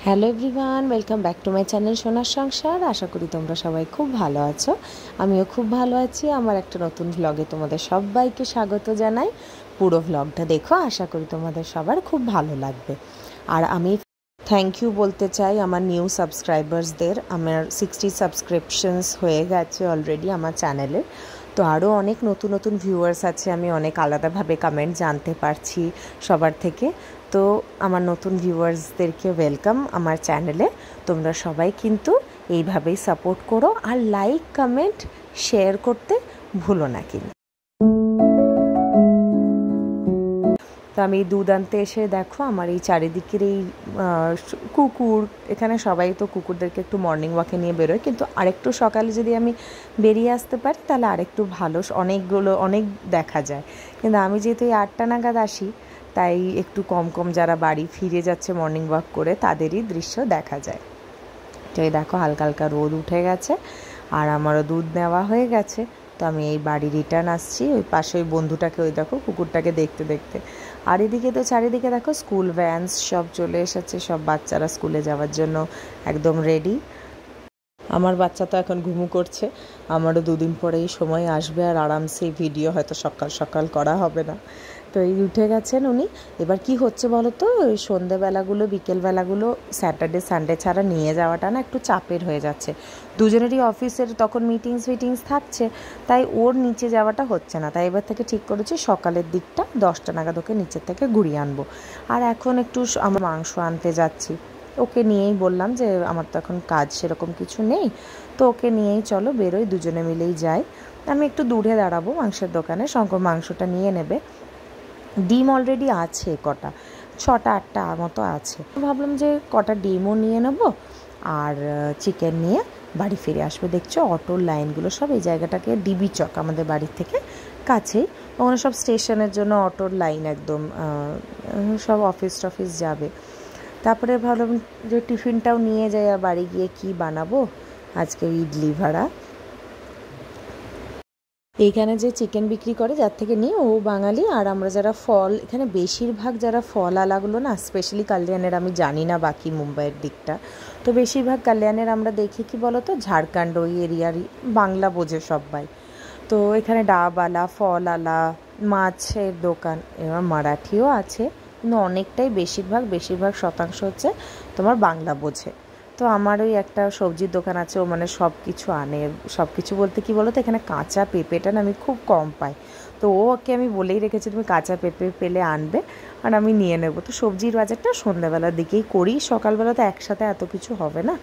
Hello everyone, welcome back to my channel সোনার সংসার। আশা করি তোমরা সবাই খুব ভালো আছো। আমিও খুব ভালো আছি। আমার একটা নতুন ভ্লগে তোমাদের সবাইকে স্বাগত জানাই। পুরো ভ্লগটা দেখো, আশা করি তোমাদের সবার খুব ভালো লাগবে। আর আমি থ্যাংক ইউ বলতে চাই আমার নিউ সাবস্ক্রাইবার্সদের। আমার 60 সাবস্ক্রিপশনস হয়ে গেছে অলরেডি আমার চ্যানেলে। তো আরও অনেক নতুন নতুন ভিউয়ার্স আছে, আমি অনেক আলাদাভাবে কমেন্ট জানতে পারছি সবার থেকে। তো আমার নতুন ভিউয়ার্সদেরকে ওয়েলকাম আমার চ্যানেলে। তোমরা সবাই কিন্তু এইভাবেই সাপোর্ট করো, আর লাইক কমেন্ট শেয়ার করতে ভুলো না কিন্তু। তো আমি দুধ আনতে এসে দেখো আমার এই চারিদিকের এই কুকুর, এখানে সবাই তো কুকুরদেরকে একটু মর্নিং ওয়াকে নিয়ে বেরোয়, কিন্তু আরেকটু সকালে যদি আমি বেরিয়ে আসতে পারি তাহলে আরেকটু ভালো অনেক দেখা যায়। কিন্তু আমি যেহেতু এই 8টা নাগাদ আসি, তাই একটু কম কম যারা বাড়ি ফিরে যাচ্ছে মর্নিং ওয়াক করে তাদেরই দৃশ্য দেখা যায়। তো এই দেখো হালকা হালকা রোদ উঠে গেছে, আর আমারও দুধ নেওয়া হয়ে গেছে। তো আমি এই বাড়ি রিটার্ন আসছি, ওই পাশে ওই বন্ধুটাকে, ওই দেখো কুকুরটাকে দেখতে দেখতে। আর এদিকে তো চারিদিকে দেখো স্কুল ভ্যানস সব চলে এসেছে, সব বাচ্চারা স্কুলে যাওয়ার জন্য একদম রেডি। আমার বাচ্চা তো এখন ঘুমু করছে, আমারও দুদিন পরেই সময় আসবে, আর আরামসে ভিডিও হয়তো সকাল সকাল করা হবে না। তো এই উঠে গেছেন উনি। এবার কি হচ্ছে বলো তো, ওই সন্ধ্যেবেলাগুলো বিকেলবেলাগুলো স্যাটারডে সানডে ছাড়া নিয়ে যাওয়াটা না একটু চাপের হয়ে যাচ্ছে। দুজনেরই অফিসের তখন মিটিংস থাকছে, তাই ওর নিচে যাওয়াটা হচ্ছে না। তাই এবার থেকে ঠিক করেছি সকালের দিকটা 10টা নাগাদ ওকে নিচের থেকে ঘুরিয়ে আনবো। আর এখন একটু আমরা মাংস আনতে যাচ্ছি, ওকে নিয়েই বললাম যে আমার তো এখন কাজ সেরকম কিছু নেই, তো ওকে নিয়েই চলো বেরোই, দুজনে মিলেই যাই। আমি একটু দূরে দাঁড়াবো মাংসের দোকানে, শঙ্কর মাংসটা নিয়ে নেবে। ডিম অলরেডি আছে কটা, 6টা 8টা মতো আছে। ভাবলাম যে কটা ডিমও নিয়ে নেব, আর চিকেন নিয়ে বাড়ি ফিরে আসবে। দেখছো অটোর লাইনগুলো সব এই জায়গাটাকে ডিবি চক আমাদের বাড়ির থেকে কাছেই, ওখানে সব স্টেশনের জন্য অটোর লাইন একদম, সব অফিস টফিস যাবে। তারপরে ভাবলাম যে টিফিনটাও নিয়ে যাই, আর বাড়ি গিয়ে কি বানাবো, আজকে ইডলি ভাড়া। এইখানে যে চিকেন বিক্রি করে যার থেকে নিয়ে, ও বাঙালি। আর আমরা যারা ফল, এখানে বেশিরভাগ যারা ফল আলাগুলো না, স্পেশালি কাল্যাণের, আমি জানি না বাকি মুম্বাইয়ের দিকটা, তো বেশিরভাগ কাল্যাণের আমরা দেখি কি বলতো, ঝাড়খণ্ড ওই এরিয়ারই বাংলা বোঝে সবাই। তো এখানে ডাবওয়ালা, ফল আলা, মাছের দোকান, এবার মারাঠিও আছে, কিন্তু অনেকটাই বেশিরভাগ শতাংশ হচ্ছে তোমার বাংলা বোঝে। তো আমার ওই একটা সবজির দোকান আছে, ও মানে সব কিছু আনে। সব কিছু বলতে কি বলো তো, এখানে কাঁচা পেঁপেটা না আমি খুব কম পাই। তো ওকে আমি বলেই রেখেছি তুমি কাঁচা পেঁপে পেলে আনবে, আর আমি নিয়ে নেবো। তো সবজির বাজারটা সন্ধ্যাবেলার দিকেই করি, সকালবেলা তো একসাথে এত কিছু হবে না।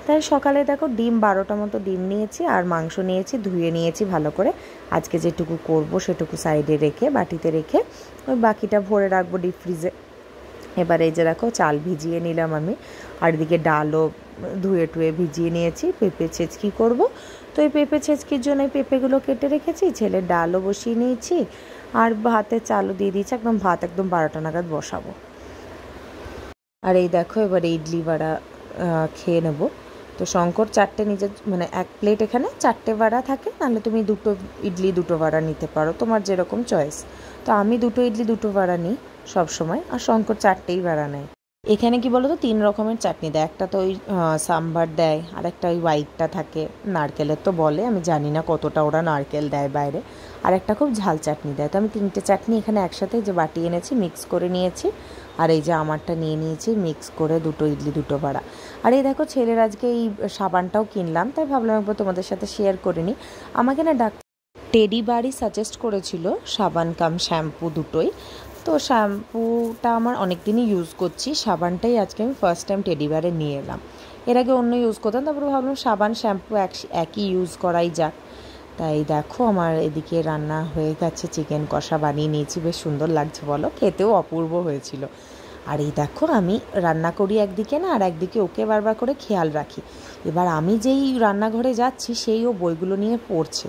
তাই সকালে দেখো ডিম 12টা মতো ডিম নিয়েছি, আর মাংস নিয়েছি, ধুয়ে নিয়েছি ভালো করে। আজকে যেটুকু করব সেটুকু সাইডে রেখে, বাটিতে রেখে, ওই বাকিটা ভরে রাখবো ডিপ ফ্রিজে। এবার এই যে দেখো চাল ভিজিয়ে নিলাম আমি, আর এদিকে ডালও ধুয়ে টুয়ে ভিজিয়ে নিয়েছি। পেঁপে ছেঁচকি করব, তো এই পেঁপে ছেঁচকির জন্য এই পেঁপেগুলো কেটে রেখেছি, ছেলের ডালও বসিয়ে নিয়েছি, আর ভাতের চালও দিয়ে দিয়েছি। একদম ভাত একদম 12টা নাগাদ বসাবো। আর এই দেখো এবার ইডলি ভাড়া খেয়ে নেব। তো শঙ্কর 4টে নিজের, মানে 1 প্লেট এখানে 4টে ভাড়া থাকে, নাহলে তুমি 2টো ইডলি 2টো ভাড়া নিতে পারো, তোমার যেরকম চয়েস। তো আমি 2টো ইডলি 2টো ভাড়া নিই সবসময়, আর শঙ্কর 4টেই ভাড়া নেয়। এখানে কি বলো তো, 3 রকমের চাটনি দেয়। একটা তো ওই সাম্বার দেয়, আর একটা ওই হোয়াইটটা থাকে নারকেলের, তো বলে আমি জানি না কতটা ওরা নারকেল দেয় বাইরে। আর একটা খুব ঝাল চাটনি দেয়। তো আমি 3টে চাটনি এখানে একসাথে যে বাটি এনেছি মিক্স করে নিয়েছি, আর এই যে আমারটা নিয়ে নিয়েছি মিক্স করে, 2টো ইডলি 2টো ভাড়া। আর এই দেখো ছেলের আজকে এই সাবানটাও কিনলাম, তাই ভাবলাম একবার তোমাদের সাথে শেয়ার করে নিই। আমাকে না টেডি বাড়ি সাজেস্ট করেছিল সাবান কাম শ্যাম্পু দুটোই। তো শ্যাম্পুটা আমার অনেক দিনই ইউজ করছি, সাবানটাই আজকে আমি ফার্স্ট টাইম টেডি বারে নিয়ে এলাম। এর আগে অন্য ইউজ করতাম, তারপরে ভাবলাম সাবান শ্যাম্পু একই ইউজ করাই যাক। তাই দেখো আমার এদিকে রান্না হয়ে গেছে, চিকেন কষা বানিয়ে নিয়েছি, বেশ সুন্দর লাগছে বলো, খেতেও অপূর্ব হয়েছিল। আর এই দেখো আমি রান্না করি একদিকে না, আর একদিকে ওকে বারবার করে খেয়াল রাখি। এবার আমি যেই রান্নাঘরে যাচ্ছি সেই ও বইগুলো নিয়ে পড়ছে,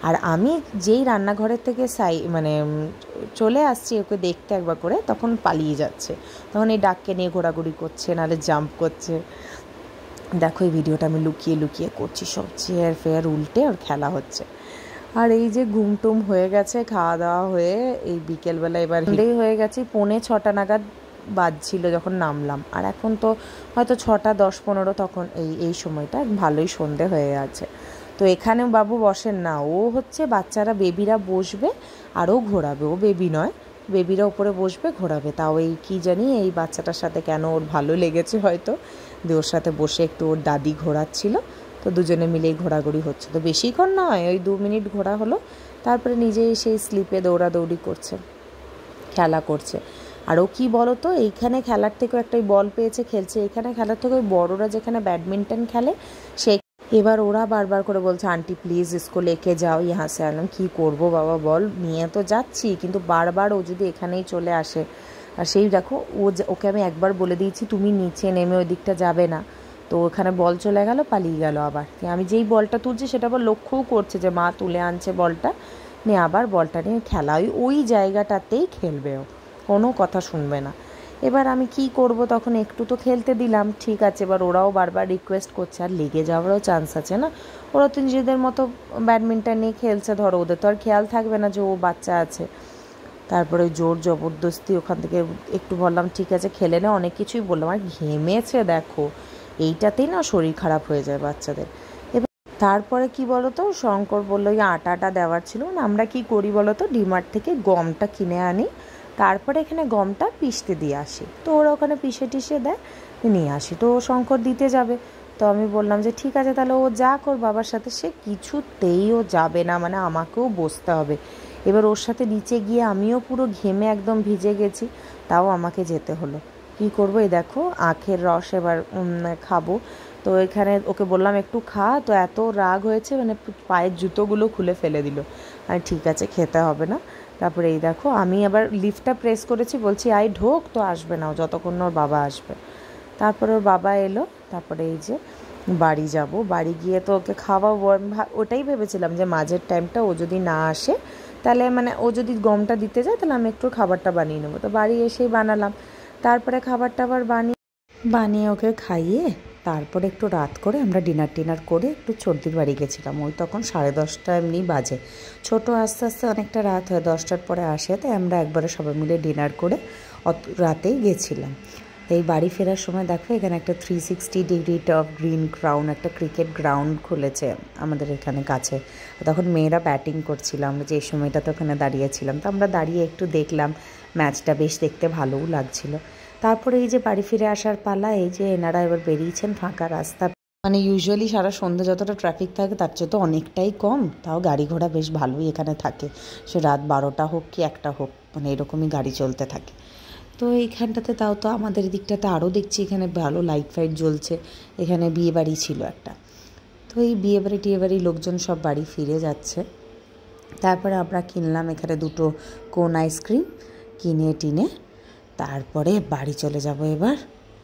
আর আমি যেই রান্নাঘরের থেকে মানে চলে আসছি ওকে দেখতে একবার করে, তখন পালিয়ে যাচ্ছে, তখন এই ডাককে নিয়ে ঘোরাঘুরি করছে, নাহলে জাম্প করছে। দেখো এই ভিডিওটা আমি লুকিয়ে লুকিয়ে করছি, সব চেয়ার ফেয়ার উল্টে আর খেলা হচ্ছে। আর এই যে ঘুমটুম হয়ে গেছে, খাওয়া দাওয়া হয়ে এই বিকেলবেলা এবার হয়ে গেছি 6:45 নাগাদ বাজছিল যখন নামলাম, আর এখন তো হয়তো 6:10-15 তখন এই সময়টা ভালোই সন্ধে হয়ে আছে। তো এখানে বাবু বসেন না, ও হচ্ছে বাচ্চারা বেবিরা বসবে আর ও ঘোরাবে, ও বেবি নয়, বেবিরা উপরে বসবে ঘোরাবে। তাও এই কী জানি এই বাচ্চাটার সাথে কেন ওর ভালো লেগেছে হয়তো, দিয়ে ওর সাথে বসে একটু ওর দাদি ঘোরাচ্ছিল, তো দুজনে মিলেই ঘোরাঘুরি হচ্ছে। তো বেশিক্ষণ নয়, ওই 2 মিনিট ঘোরা হলো, তারপরে নিজেই সেই স্লিপে দৌড়াদৌড়ি করছে, খেলা করছে। আর ও কী বলো তো, এইখানে খেলার থেকেও একটা বল পেয়েছে খেলছে, এখানে খেলার থেকে ওই বড়োরা যেখানে ব্যাডমিন্টন খেলে সেই, এবার ওরা বারবার করে বলছে আন্টি প্লিজ ইসকো লেকে যাও ইহা সে। আনলাম কী করবো বাবা বল, নিয়ে তো যাচ্ছি, কিন্তু বারবার ও যদি এখানেই চলে আসে। আর সেই দেখো ওকে আমি একবার বলে দিয়েছি তুমি নিচে নেমে ওই দিকটা যাবে না, তো ওখানে বল চলে গেল, পালিয়ে গেল আবার। আমি যেই বলটা তুলছি সেটা আবার লক্ষ্যও করছে যে মা তুলে আনছে বলটা, নিয়ে আবার বলটা নিয়ে খেলা ওই জায়গাটাতেই খেলবে, ও কোনো কথা শুনবে না। এবার আমি কি করব, তখন একটু তো খেলতে দিলাম, ঠিক আছে। এবার ওরাও বারবার রিকোয়েস্ট করছে, আর লেগে যাওয়ারও চান্স আছে না, ওরা তো নিজেদের মতো ব্যাডমিন্টন নিয়ে খেলছে, ধরো ওদের তো আর খেয়াল থাকবে না যে ও বাচ্চা আছে। তারপরে জোর জবরদস্তি ওখান থেকে একটু বললাম ঠিক আছে খেলে নে, অনেক কিছুই বললাম, আর ঘেমেছে দেখো, এইটাতেই না শরীর খারাপ হয়ে যায় বাচ্চাদের। এবার তারপরে কি বলো তো, শঙ্কর বললো এই আটাটা দেওয়ার ছিল না, আমরা কি করি বলো তো, ডিমার্ট থেকে গমটা কিনে আনি, তারপরে এখানে গমটা পিষতে দিয়ে আসি, তো ওরা ওখানে পিষে টিষে দেয়, নিয়ে আসি। তো শঙ্কর দিতে যাবে, তো আমি বললাম যে ঠিক আছে তাহলে ও যা ওর বাবার সাথে, সে কিছুতেই ও যাবে না, মানে আমাকেও বসতে হবে। এবার ওর সাথে নিচে গিয়ে আমিও পুরো ঘেমে একদম ভিজে গেছি, তাও আমাকে যেতে হলো। কী করবো, এই দেখো আখের রস এবার খাবো। তো এখানে ওকে বললাম একটু খা, তো এত রাগ হয়েছে মানে পায়ের জুতোগুলো খুলে ফেলে দিল। আর ঠিক আছে খেতে হবে না। তারপরে এই দেখো আমি আবার লিফটটা প্রেস করেছি, বলছি আই ঢোক, তো আসবে না যতক্ষণ ওর বাবা আসবে। তারপরে ওর বাবা এলো, তারপরে এই যে বাড়ি যাব, বাড়ি গিয়ে তো ওকে খাওয়াবো। আমি ওটাই ভেবেছিলাম যে মাঝের টাইমটা ও যদি না আসে, তাহলে মানে ও যদি গমটা দিতে যায় তাহলে আমি একটু খাবারটা বানিয়ে নেবো। তো বাড়ি এসেই বানালাম, তারপরে খাবারটা আবার বানিয়ে ওকে খাইয়ে তারপরে একটু রাত করে আমরা ডিনার করে একটু ছোটদির বাড়ি গেছিলাম। ওই তখন 10:30 এমনি বাজে, ছোটো আস্তে আস্তে অনেকটা রাত হয়, 10টার পরে আসে, তাই আমরা একবারে সবাই মিলে ডিনার করে অত রাতেই গেছিলাম। এই বাড়ি ফেরার সময় দেখো এখানে একটা 360 ডিগ্রি টপ গ্রিন গ্রাউন্ড, একটা ক্রিকেট গ্রাউন্ড খুলেছে আমাদের এখানে কাছে। তখন মেয়েরা ব্যাটিং করছিলাম, যে এই সময়টা তো ওখানে দাঁড়িয়েছিলাম, তো আমরা দাঁড়িয়ে একটু দেখলাম ম্যাচটা, বেশ দেখতে ভালোও লাগছিল। তারপরে এই যে বাড়ি ফিরে আসার পালা, এই যে এনারা এবার বেরিয়েছেন ফাঁকা রাস্তা, মানে ইউজুয়ালি সারা সন্ধ্যা যতটা ট্রাফিক থাকে তার চেয়ে তো অনেকটাই কম, তাও গাড়ি ঘোড়া বেশ ভালোই এখানে থাকে, সে রাত 12টা হোক কি 1টা হোক, মানে এরকমই গাড়ি চলতে থাকে। তো এইখানটাতে তাও তো আমাদের দিকটাতে আরও দেখছি এখানে ভালো লাইট ফাইট জ্বলছে, এখানে বিয়ে বাড়ি ছিল একটা, তো এই বিয়ে বাড়ি লোকজন সব বাড়ি ফিরে যাচ্ছে। তারপরে আমরা কিনলাম এখানে 2টো কোন আইসক্রিম কিনে টিনে, তারপরে বাড়ি চলে যাব এবার।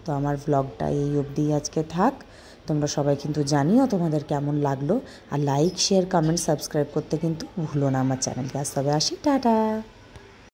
তো আমার ভ্লগটা এই অবধি আজকে থাক, তোমরা সবাই কিন্তু জানিও তোমাদের কেমন লাগলো, আর লাইক শেয়ার কমেন্ট সাবস্ক্রাইব করতে কিন্তু ভুলো না আমার চ্যানেলকে। আজ তবে আসি, টাটা।